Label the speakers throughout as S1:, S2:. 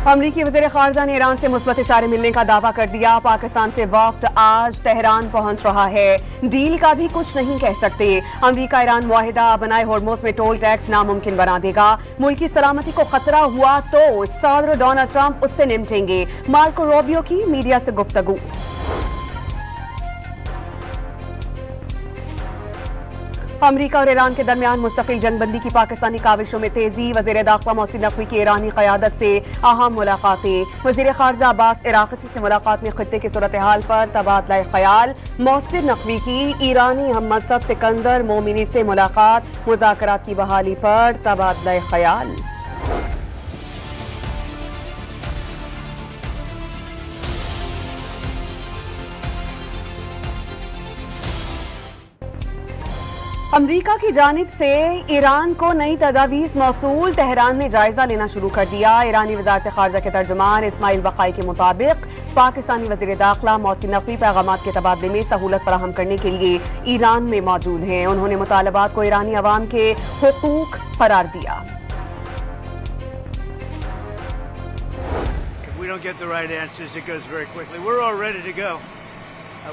S1: अमरीकी वज़ीर ख़ारजा ने ईरान से मुस्बत इशारे मिलने का दावा कर दिया। पाकिस्तान से वफ़द आज तेहरान पहुंच रहा है, डील का भी कुछ नहीं कह सकते। अमरीका ईरान मुआहिदा बनाए होर्मुज़ में टोल टैक्स नामुमकिन बना देगा। मुल्क की सलामती को खतरा हुआ तो सदर डोनाल्ड ट्रंप उससे निपटेंगे। मार्को रूबियो की मीडिया से गुफ्तगू। अमरीका और ईरान के दरमियान मुस्तकिल जंगबंदी की पाकिस्तानी काविशों में तेजी। वज़ीर दाखिला मोहसिन नकवी की ईरानी क़यादत से अहम मुलाकातें। वज़ीर ख़ारजा अब्बास इराक़ची से मुलाकात में खित्ते की सूरत हाल पर तबादला ख़याल। मोहसिन नकवी की ईरानी हम मज़हब सिकंदर मोमिनी से मुलाकात। मुज़ाकरात की बहाली पर तबादला ख़याल। अमरीका की जानिब से ईरान को नई तजावीज़ मौसूल। तेहरान ने जायजा लेना शुरू कर दिया। ईरानी वज़ारत ख़ारजा के तर्जुमान इस्माइल बक़ाई के मुताबिक पाकिस्तानी वज़ीर दाखिला मोहसिन नकवी पैगामात के तबादले में सहूलत फराहम करने के लिए ईरान में मौजूद हैं। उन्होंने मुतालबात को ईरानी अवाम के हुकूक करार दिया।
S2: We don't get the right answers, it goes very quickly. We're all ready to go.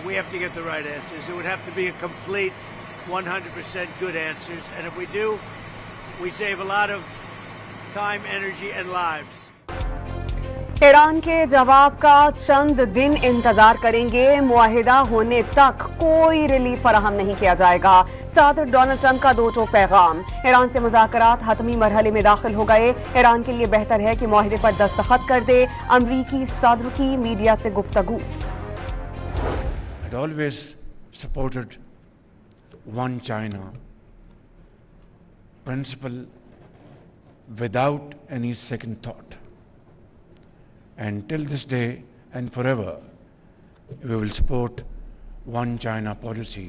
S2: We have to get the right answers. It would have to be a complete 100% good answers, and if we do, we save a lot of time, energy and lives.
S1: Iran के जवाब का चंद दिन इंतजार करेंगे। मुआहिदा होने तक कोई relief फराहम नहीं किया जाएगा। सदर डोनाल्ड ट्रंप का दो टोक पैगाम। ईरान से मुज़ाकरात हतमी मरहले में दाखिल हो गए। ईरान के लिए बेहतर है कि मुआहिदे पर दस्तखत कर दे। अमरीकी सदर की मीडिया से गुफ्तगू।
S3: I'd always supported one China principle without any second thought. And till this day and forever, we will support one China policy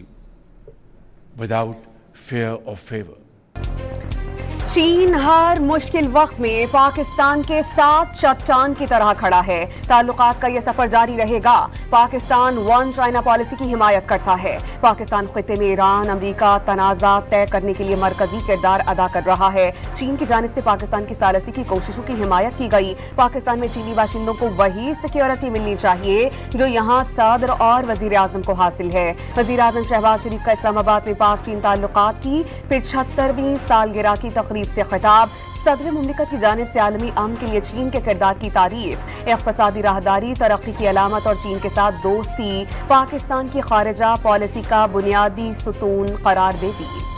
S3: without fear or favor.
S1: चीन हर मुश्किल वक्त में पाकिस्तान के साथ चट्टान की तरह खड़ा है। ताल्लुकात का यह सफर जारी रहेगा। पाकिस्तान वन चाइना पॉलिसी की हिमायत करता है। पाकिस्तान खित्ते में ईरान अमरीका तनाज़ा तय करने के लिए मरकजी किरदार अदा कर रहा है। चीन की जानिब से पाकिस्तान की सालसी की कोशिशों की हिमायत की गई। पाकिस्तान में चीनी बाशिंदों को वही सिक्योरिटी मिलनी चाहिए जो यहाँ सदर और वजीर आजम को हासिल है। वजीर आजम शहबाज शरीफ का इस्लामाबाद में पाक चीन ताल्लुकात की 75वीं सालगिरह की तकरीब से खिताब। सदर मुमलिकत की जानिब से आलमी अमन के लिए चीन के किरदार की तारीफ। इक़्तिसादी राहदारी तरक्की की अलामत और चीन के साथ दोस्ती पाकिस्तान की खारिजा पॉलिसी का बुनियादी सुतून करार देती।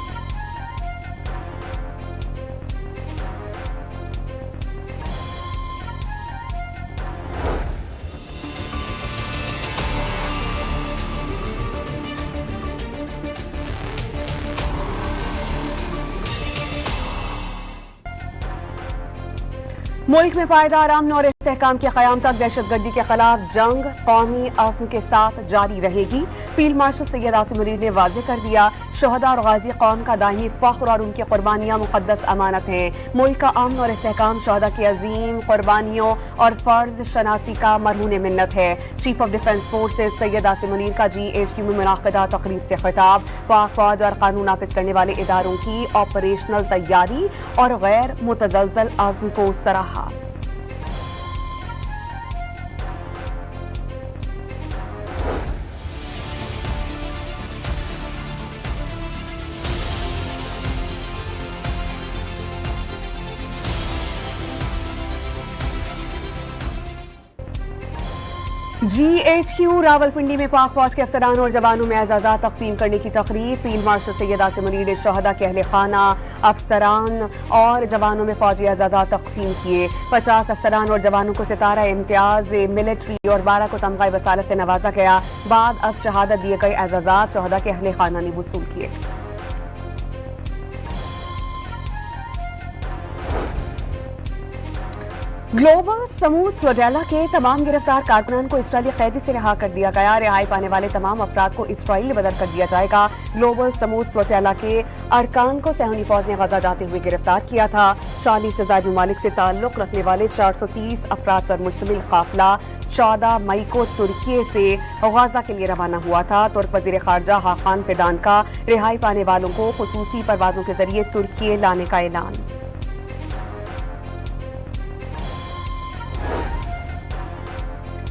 S1: मुल्क में पायदार अमन और इस्तेहकाम के क़याम तक दहशतगर्दी के खिलाफ जंग कौमी आज़म के साथ जारी रहेगी। फील्ड मार्शल सैयद आसिम मुनीर ने वाज़ेह कर दिया, शहदा और गाजी कौम का दायमी फ़ख्र और उनकी कुर्बानियाँ मुक़द्दस अमानत हैं। मुल्क का अमन और इस्तेहकाम शहदा की अजीम कुर्बानियों और फ़र्ज शनासी का मरहून मिन्नत है। Chief of defence forces Syed Asim Munir का GHQ में मुनाक़िदा तक़रीब से खिताब। पाक फ़ौज और कानून नाफिज करने वाले इदारों की ऑपरेशनल तैयारी और गैर मुतज़लज़ल आज़म को सराहा। GHQ रावलपिंडी में पाक फौज के अफसरान और जवानों में एजाज़ात तकसीम करने की तकरीब। फील्ड मार्शल सैयद आसिम मुनीर ने शहदा के अहले खाना, अफसरान और जवानों में फौजी एजाज़ात तकसीम किए। 50 अफसरान और जवानों को सितारा इम्तियाज मिलिट्री और 12 को तमगा वसालत से नवाजा गया। बाद अज शहादत दिए गए एजाज़ात शहदा के अहले खाना ने वसूल किए। ग्लोबल समूद फ्लोटेला के तमाम गिरफ्तार कारकुनान को इसराइली कैदी से रिहा कर दिया गया। रिहाई पाने वाले तमाम अफराद को इसराइल बदल कर दिया जाएगा। ग्लोबल समूद फ्लोटेला के अरकान को सहूनी फौज ने गजा जाते हुए गिरफ्तार किया था। 40 से ज्यादा ममालिक से ताल्लुक रखने वाले 430 अफराद पर मुश्तमिल काफिला 14 मई को तुर्की से गजा के लिए रवाना हुआ था। तुर्क वजीर खारजा हाकान फिदान का रिहाई पाने वालों को खुसूसी परवाजों के जरिए तुर्की लाने का ऐलान।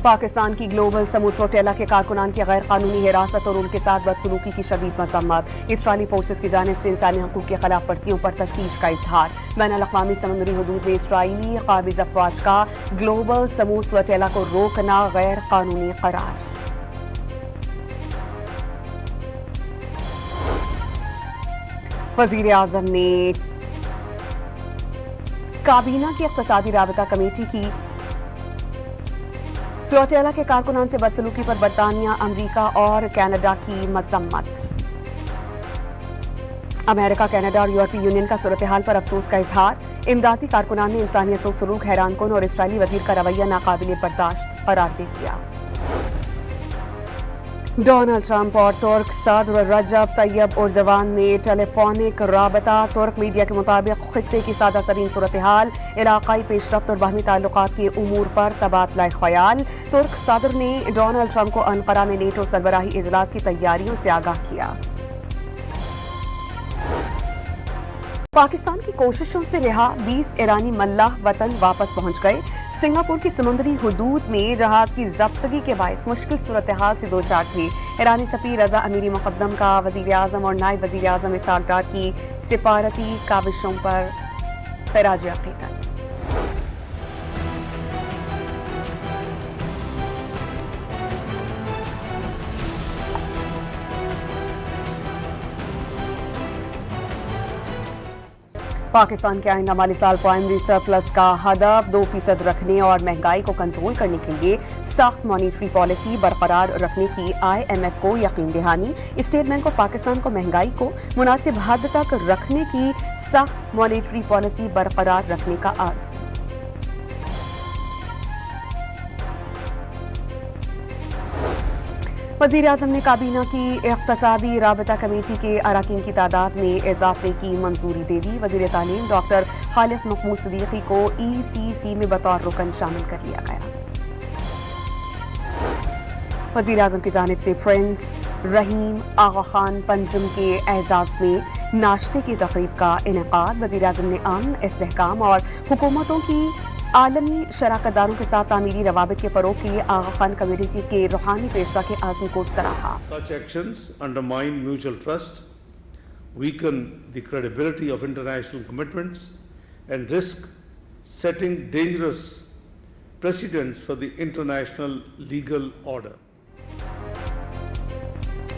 S1: پاکستان کی گلوبل سمود فلوٹیلا کے کارکنان کی غیر قانونی حراست اور ان کے ساتھ بدسلوکی کی شدید مذمت. اسرائیلی فورسز کی جانب سے انسانی حقوق کی خلاف ورزیوں پر تشویش کا اظہار. بین الاقوامی سمندری حدود میں اسرائیلی قابض افواج کا گلوبل سمود فلوٹیلا کو روکنا غیر قانونی قرار. وزیر اعظم نے کابینہ کی اقتصادی رابطہ کمیٹی کی فلوٹیلا کے کارکنان سے بدسلوکی پر برطانیہ، امریکہ اور کینیڈا کی مذمت. امریکہ، کینیڈا اور یورپی یونین کا صورتحال پر افسوس کا اظہار. امدادی کارکنان نے انسانیت و سلوک حیران کن اور اسرائیلی وزیر کا رویہ ناقابل برداشت قرار دے دیا. ڈونلڈ ٹرمپ اور ترک صدر رجب طیب اردوان نے ٹیلی فونک رابطہ. ترک میڈیا کے مطابق خطے کی سادہ ترین صورتحال، علاقائی پیش رفت اور باہمی تعلقات کے امور پر تبادلہ خیال. ترک صدر نے ڈونلڈ ٹرمپ کو انقرہ میں نیٹو سربراہی اجلاس کی تیاریوں سے آگاہ کیا. پاکستان کی کوششوں سے رہا 20 ایرانی ملاح وطن واپس پہنچ گئے. سنگاپور کی سمندری حدود میں جہاز کی ضبطگی کے باعث مشکل صورتحال سے دوچار تھی. ایرانی سفیر رضا امیری مقدم کا وزیر اعظم اور نائب وزیر اعظم اسحاق ڈار کی سفارتی کاوشوں پر خراج عقیدت. پاکستان کے آئندہ مالی سال پرائمری سرپلس کا ہدف 2% رکھنے اور مہنگائی کو کنٹرول کرنے کے لیے سخت مانیٹری پالیسی برقرار رکھنے کی IMF کو یقین دہانی. اسٹیٹ بینک آف پاکستان کو مہنگائی کو مناسب حد تک رکھنے کی سخت مانیٹری پالیسی برقرار رکھنے کا عزم. وزیر اعظم نے کابینہ کی اقتصادی رابطہ کمیٹی کے اراکین کی تعداد میں اضافے کی منظوری دے دی. وزیر تعلیم ڈاکٹر خالد مقبول صدیقی کو ECC میں بطور رکن شامل کر لیا گیا. وزیر اعظم کی جانب سے پرنس رحیم آغا خان پنجم کے اعزاز میں ناشتے کی تقریب کا انعقاد. وزیر اعظم نے امن، استحکام اور حکومتوں کی عالمی شراکت داروں کے ساتھ تعمیری روابط کے فروغ کے لیے آغا خان کمیونٹی کے روحانی پیشوا کے عزم کو سراہا.
S4: Such actions undermine mutual trust, weaken the credibility of international commitments, and risk setting dangerous precedents for the international legal order.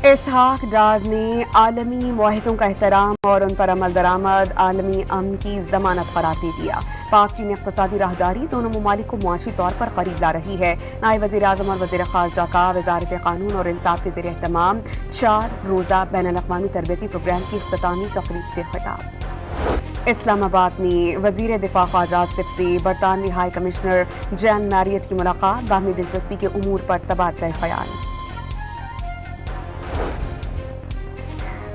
S1: Ishaq Dar نے عالمی معاہدوں کا احترام اور ان پر عمل درآمد عالمی امن کی ضمانت قرار دے دیا. پاک چین اقتصادی راہداری دونوں ممالک کو معاشی طور پر قریب لا رہی ہے. نائب وزیر اعظم اور وزیر خارجہ کا وزارت قانون اور انصاف کے زیر اہتمام 4 روزہ بین الاقوامی تربیتی پروگرام کی اختتامی تقریب سے خطاب. اسلام آباد میں وزیر دفاع خارجہ آصف سے برطانوی ہائی کمشنر جان میریٹ کی ملاقات. باہمی دلچسپی کے امور پر تبادلہ خیال.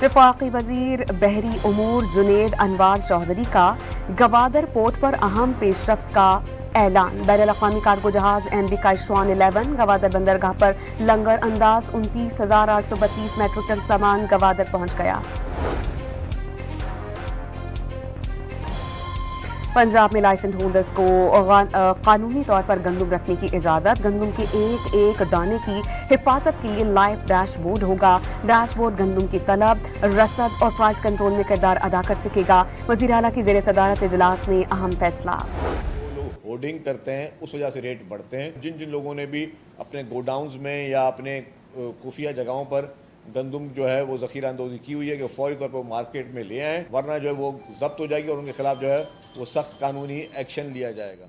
S1: وفاقی وزیر بحری امور جنید انوار چودھری کا گوادر پورٹ پر اہم پیش رفت کا اعلان. بین الاقوامی کارگو جہاز MV کائشوان 11 گوادر بندرگاہ پر لنگر انداز 29,832 میٹرک ٹن سامان گوادر پہنچ گیا. پنجاب میں لائسنس ہولڈرز کو قانونی طور پر گندم رکھنے کی اجازت. گندم کے ایک ایک دانے کی حفاظت کے لیے لائف ڈیش بورڈ ہوگا. ڈیش بورڈ گندم کی طلب، رسد اور پرائس کنٹرول میں کردار ادا کر سکے گا. وزیر اعلیٰ کی زیر صدارت اجلاس میں اہم فیصلہ.
S5: ہورڈنگ کرتے ہیں اس وجہ سے ریٹ بڑھتے ہیں. جن لوگوں نے بھی اپنے گوڈاؤنز میں یا اپنے خفیہ جگہوں پر گندم جو ہے وہ ذخیرہ اندوزی کی ہوئی ہے کہ فوری طور پر مارکیٹ میں لے آئیں، ورنہ جو ہے وہ ضبط ہو جائے گی اور ان کے خلاف جو ہے وہ سخت قانونی ایکشن لیا جائے گا.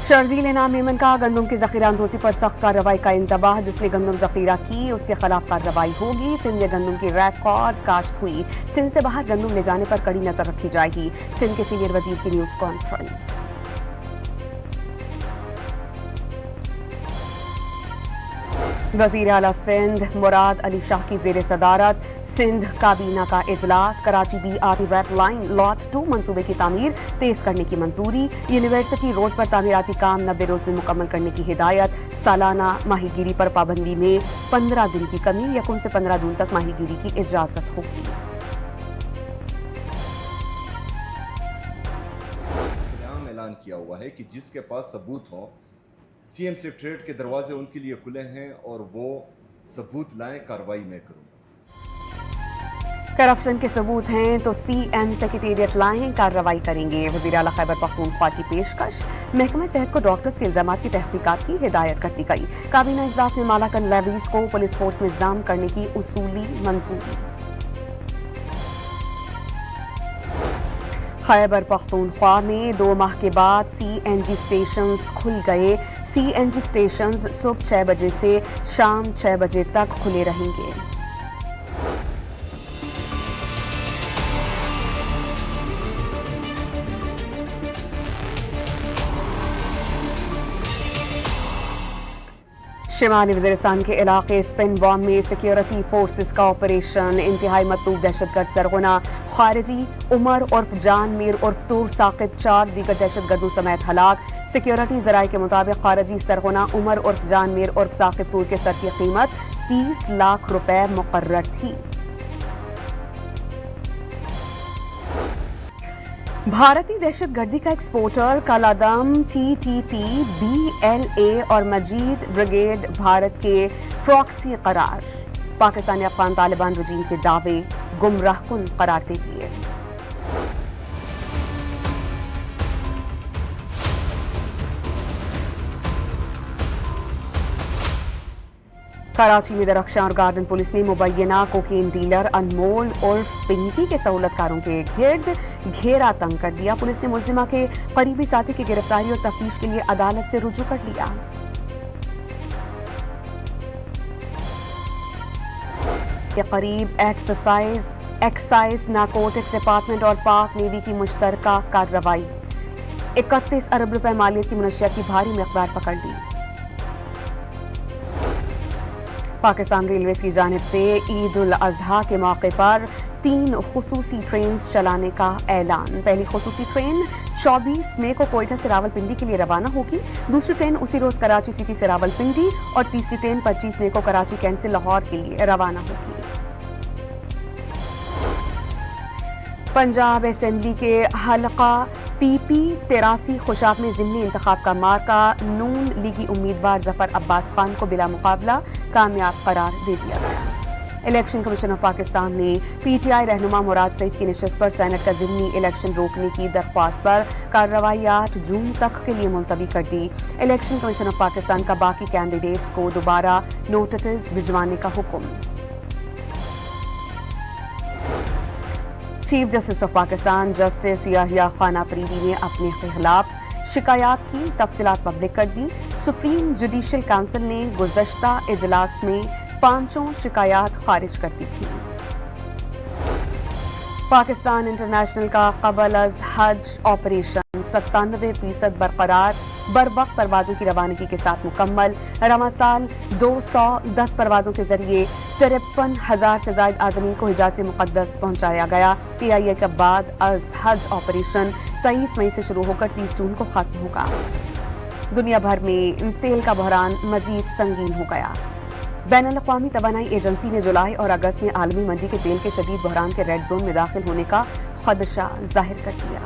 S1: شرزیل انعام میمن کا گندم کی ذخیرہ اندوزی پر سخت کارروائی کا انتباہ. جس نے گندم ذخیرہ کی اس کے خلاف کارروائی ہوگی. سندھ میں گندم کی ریکارڈ کاشت ہوئی. سندھ سے باہر گندم لے جانے پر کڑی نظر رکھی جائے گی. سندھ کے سینئر وزیر کی نیوز کانفرنس. وزیر اعلیٰ سندھ مراد علی شاہ کی زیر صدارت سندھ کابینہ کا اجلاس. کراچی BRT ریڈ لائن لاٹ 2 منصوبے کی تعمیر تیز کرنے کی منظوری. یونیورسٹی روڈ پر تعمیراتی کام 90 روز میں مکمل کرنے کی ہدایت. سالانہ ماہی گیری پر پابندی میں 15 دن کی کمی. 1 سے 15 جون تک ماہی گیری کی اجازت ہوگی.
S6: اعلان کیا ہوا ہے کہ جس کے پاس ثبوت ہو CM सेक्रेटरीट के दरवाजे उनके लिए खुले हैं और वो सबूत लाएं, कार्रवाई मैं करूँ।
S1: करप्शन के सबूत हैं तो CM सेक्रेटेरिएट लाएं, कार्रवाई करेंगे। वज़ीर आला खैबर पख्तूनख्वा की पेशकश। महकमा सेहत को डॉक्टर्स के इल्जामात की तहकीकात की हिदायत कर दी गई। काबीना इजलास में मालाकन लेवीज को पुलिस फोर्स में इंतजाम करने की उसूली मंजूरी। खैबर पख्तूनख्वा में 2 माह के बाद CNG स्टेशंस खुल गए। CNG स्टेशंस सुबह 6 बजे से शाम 6 बजे तक खुले रहेंगे। शिमाली वज़ीरिस्तान के इलाके स्पिन बॉम्ब में सिक्योरिटी फोर्सेस का ऑपरेशन। इंतहाई मतलूब दहशतगर्द सरगना खारिजी उमर उर्फ जान मीर उर्फ तूर साकिब 4 दीगर दहशतगर्दों समेत हलाक। सिक्योरिटी ज़राए के मुताबिक खारिजी सरगना उमर उर्फ जान मीर उर्फ साकिब तूर के सर की कीमत 30 लाख रुपए मुकर्रर थी। भारतीय दहशतगर्दी का एक्सपोर्टर कालादम TTP BLA और मजीद ब्रिगेड भारत के प्रॉक्सी करार। पाकिस्तानी अफगान तालिबान रजीम के दावे गुमराहकुन करार दे दिए। कराची में दरख्शां और गार्डन पुलिस ने मुबैना कोकेन डीलर अनमोल उर्फ पिंकी के सहूलतकारों के गिर्द घेरा तंग कर दिया। पुलिस ने मुल्जिमा के करीबी साथी की गिरफ्तारी और तफ्तीश के लिए अदालत से रुजू कर लिया। के करीब एक्साइज नारकोटिक्स डिपार्टमेंट और पाक नेवी की मुश्तरका कार्रवाई। 31 अरब रुपए मालियत की मुनशियात की भारी मिक़दार पकड़ ली। पाकिस्तान रेलवे की जानिब से ईद उल अजहा के मौके पर 3 खुसूसी ट्रेन चलाने का ऐलान। पहली खुसूसी ट्रेन 24 मई को कोयटा से रावलपिंडी के लिए रवाना होगी। दूसरी ट्रेन उसी रोज कराची सिटी से रावलपिंडी और तीसरी ट्रेन 25 मई को कराची कैंट से लाहौर के लिए रवाना होगी। पंजाब असेंबली के हलका PP 83 खुशाब में ज़िमनी इंतखाब का मार्का नून लीगी उम्मीदवार जफर अब्बास खान को बिला मुकाबला कामयाब करार दे दिया गया। इलेक्शन कमीशन ऑफ पाकिस्तान ने PTI रहनुमा मुराद सईद की नशस्त पर सेनेट का ज़िमनी इलेक्शन रोकने की दरख्वास्त पर कार्रवाई 8 जून तक के लिए मुलतवी कर दी। इलेक्शन कमीशन ऑफ पाकिस्तान का बाकी कैंडिडेट्स को दोबारा नोटिस भिजवाने का हुक्म। Chief justice of Pakistan justice Yahya Khan Afridi ने अपने खिलाफ शिकायत की तफसीलात पब्लिक कर दी। सुप्रीम जुडिशल काउंसिल ने गुज़श्ता इजलास में 5 शिकायत खारिज कर दी थी। पाकिस्तान इंटरनेशनल का कबल अज हज ऑपरेशन 97% बरकरार। बरवक्त परवाजों की रवानगी के साथ मुकम्मल। रवां साल 210 परवाजों के जरिए 53,000 से ज्यादा आज़मीन को हिजाज़ मुक़द्दस पहुंचाया गया। PIA के बाद अज हज ऑपरेशन 23 मई से शुरू होकर 30 जून को खत्म होगा। दुनिया भर में तेल का बहरान मजीद संगीन हो गया। बैनुल-अक़वामी तवानाई एजेंसी ने जुलाई और अगस्त में आलमी मंडी के तेल के शदीद बहरान के रेड जोन में दाखिल होने का खदशा जाहिर कर दिया।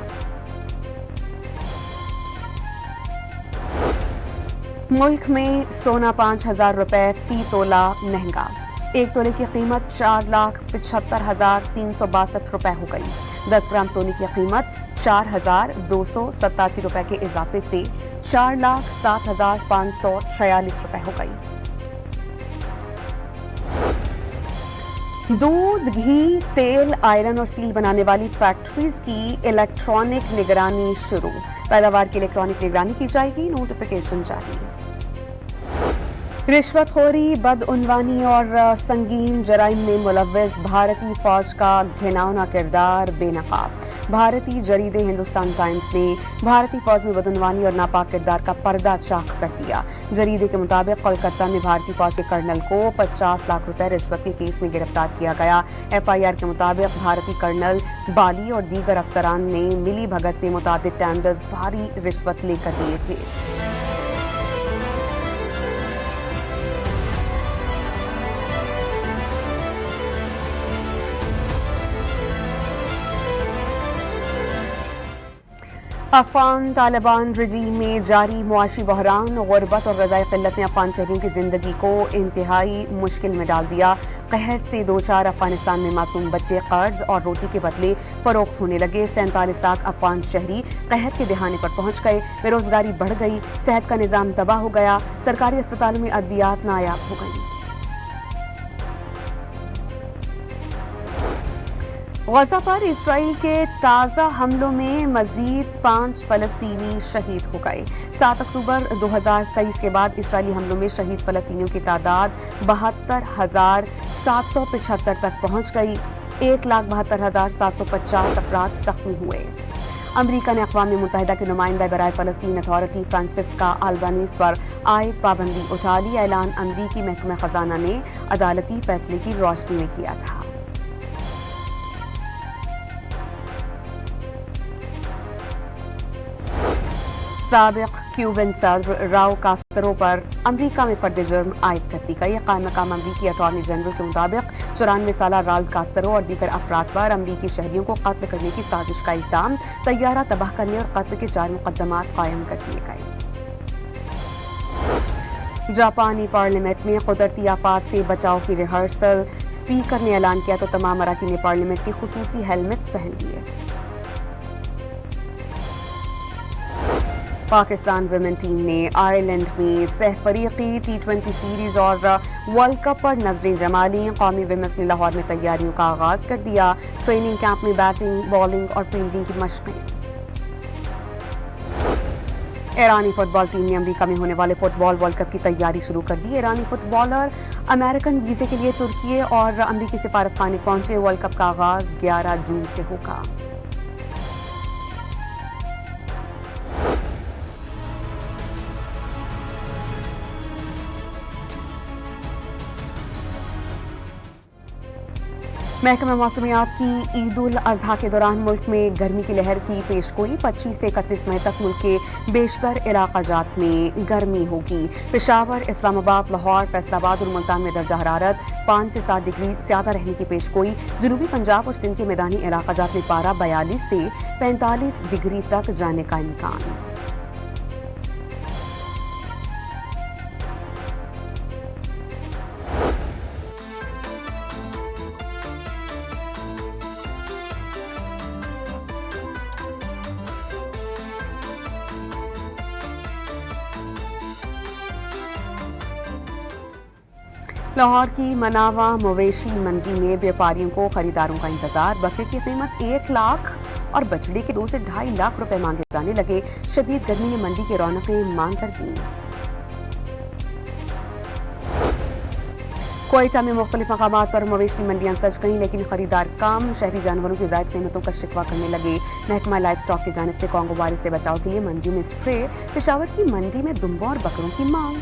S1: मुल्क में सोना 5,000 रुपए फी तोला महंगा। 1 तोले की कीमत 4,75,362 रुपए हो गई। 10 ग्राम सोने की कीमत 4,287 रुपए के इजाफे से 4,07,546 रुपए हो गई। दूध, घी, तेल, आयरन और स्टील बनाने वाली फैक्ट्रीज की इलेक्ट्रॉनिक निगरानी शुरू। पैदावार की इलेक्ट्रॉनिक निगरानी की जाएगी। नोटिफिकेशन जारी। रिश्वतखोरी, बदउनवानी और संगीन जराइम में मुलव्वस भारतीय फौज का घिनौना किरदार बेनकाब। भारतीय जरीदे हिंदुस्तान टाइम्स ने भारतीय फौज में बदउनवानी और नापाक किरदार का पर्दा चाक कर दिया। जरीदे के मुताबिक कोलकाता में भारतीय फौज के कर्नल को 50 लाख रुपए रिश्वत के केस में गिरफ्तार किया गया। FIR के मुताबिक भारतीय कर्नल बाली और दीगर अफसरान ने मिली भगत से मुताबिक टेंडर्स भारी रिश्वत लेकर दिए थे। افغان طالبان رجیم میں جاری معاشی بحران، غربت اور غذائی قلت نے افغان شہریوں کی زندگی کو انتہائی مشکل میں ڈال دیا۔ قحط سے دوچار افغانستان میں معصوم بچے قرض اور روٹی کے بدلے فروخت ہونے لگے۔ 47 لاکھ افغان شہری قحط کے دہانے پر پہنچ گئے۔ بے روزگاری بڑھ گئی، صحت کا نظام تباہ ہو گیا، سرکاری اسپتالوں میں ادویات نایاب ہو گئیں۔ غزہ پر اسرائیل کے تازہ حملوں میں مزید 5 فلسطینی شہید ہو گئے۔ 7 اکتوبر 2023 کے بعد اسرائیلی حملوں میں شہید فلسطینیوں کی تعداد 72,775 تک پہنچ گئی۔ 1,72,750 افراد زخمی ہوئے۔ امریکہ نے اقوام متحدہ کے نمائندہ برائے فلسطین اتھارٹی فرانسسکا البانیز پر عائد پابندی اٹھا لی۔ اعلان امریکی محکمہ خزانہ نے عدالتی فیصلے کی روشنی میں کیا تھا۔ سابق کیوبن صدر راؤل کاسترو پر امریکہ میں فرد جرم عائد کر دی گئی۔ قائم مقام امریکی اٹارنی جنرل کے مطابق 94 سالہ راؤل کاسترو اور دیگر افراد پر امریکی شہریوں کو قتل کرنے کی سازش کا الزام، طیارہ تباہ کرنے اور قتل کے 4 مقدمات قائم کر دیے گئے۔ جاپانی پارلیمنٹ میں قدرتی آفات سے بچاؤ کی ریہرسل، اسپیکر نے اعلان کیا تو تمام اراکین پارلیمنٹ کی خصوصی ہیلمٹس پہن لیے۔ پاکستان ویمن ٹیم نے آئرلینڈ میں سہ فریقی T20 سیریز اور ورلڈ کپ پر نظریں جما لیں۔ قومی ویمنس نے لاہور میں تیاریوں کا آغاز کر دیا۔ ٹریننگ کیمپ میں بیٹنگ، بالنگ اور فیلڈنگ کی مشقیں۔ ایرانی فٹ بال ٹیم نے امریکہ میں ہونے والے فٹ بال ورلڈ کپ کی تیاری شروع کر دی۔ ایرانی فٹ بالر امریکن ویزے کے لیے ترکی اور امریکی سفارت خانے پہنچے۔ ورلڈ کپ کا آغاز 11 جون سے ہوگا۔ محکمہ موسمیات کی عید الاضحیٰ کے دوران ملک میں گرمی کی لہر کی پیش گوئی۔ 25 سے 31 مئی تک ملک کے بیشتر علاقہ جات میں گرمی ہوگی۔ پشاور، اسلام آباد، لاہور، فیصل آباد اور ملتان میں درجہ حرارت 5 سے 7 ڈگری زیادہ رہنے کی پیش گوئی۔ جنوبی پنجاب اور سندھ کے میدانی علاقہ جات میں پارہ 42 سے 45 ڈگری تک جانے کا امکان۔ لاہور کی مناوا مویشی منڈی میں بیوپاریوں کو خریداروں کا انتظار۔ بکرے کی قیمت 1 لاکھ اور بچڑے کے 2 سے 2.5 لاکھ روپے مانگے جانے لگے۔ شدید گرمی نے منڈی کی رونقیں ماند کر دیں۔ کوئٹہ میں مختلف مقامات پر مویشی منڈیاں سج گئیں، لیکن خریدار کم۔ شہری جانوروں کی زائد قیمتوں کا شکوہ کرنے لگے۔ محکمہ لائف سٹاک کی جانب سے کانگو وائرس سے بچاؤ کے لیے منڈی میں اسپرے۔ پشاور کی منڈی میں دمبوں اور بکروں کی مانگ۔